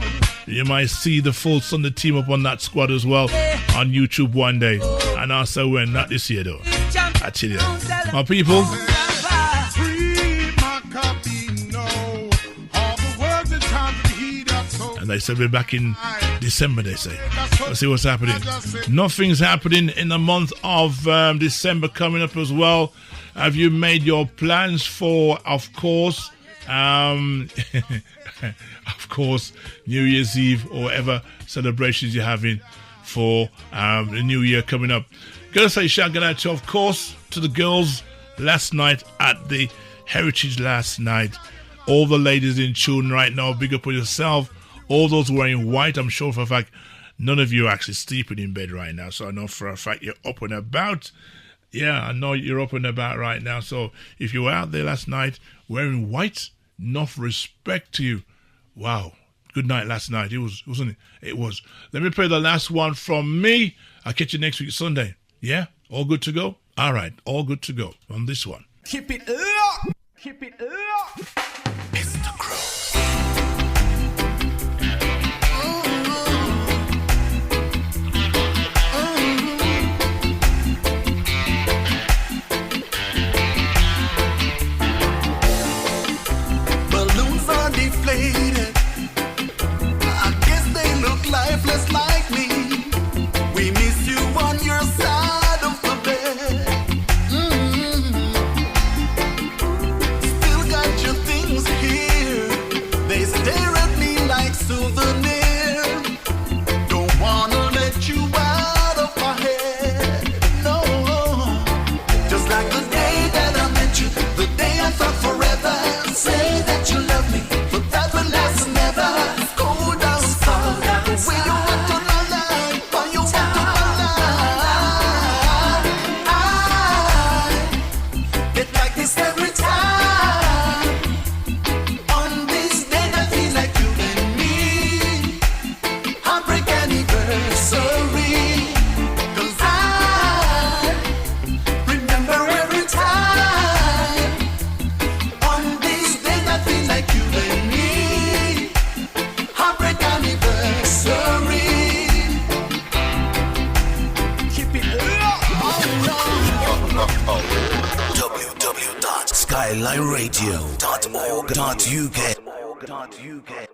Speaker 7: you might see the full Sunday team up on that squad as well on YouTube one day. And I say we're not this year though. I tell you, my people. And they said we're back in December, they say. Let's see what's happening. Nothing's happening in the month of December coming up as well. Have you made your plans for, of course, New Year's Eve or whatever celebrations you're having for the new year coming up? Gotta say shout out to, of course, to the girls last night at the Heritage last night. All the ladies in tune right now. Big up on yourself. All those wearing white, I'm sure for a fact none of you are actually sleeping in bed right now. So I know for a fact you're up and about. Yeah, I know you're up and about right now. So if you were out there last night wearing white, enough respect to you. Wow. Good night last night. It was, wasn't it? It was. Let me play the last one from me. I'll catch you next week Sunday. Yeah? All good to go? All right. All good to go on this one.
Speaker 1: Keep it up. Keep it up.
Speaker 5: It's the Crow.
Speaker 10: Balloons are deflated. I guess they look lifeless like me. We miss you on your side of the bed. Still got your things here. They stare at me like souvenir. Don't wanna let you out of my head. No. Just like the day that I met you, the day I thought forever. Say that you love me, but that will last never. Go down south, where you want to lie, where you want to lie. I get like this every time. On this day that feels like you and me. Heartbreak anniversary. 'Cause I remember every time. On this day that feels like you and me. Heartbreak anniversary. Keep it up.
Speaker 5: www.skylineradio.org.uk
Speaker 11: .uk.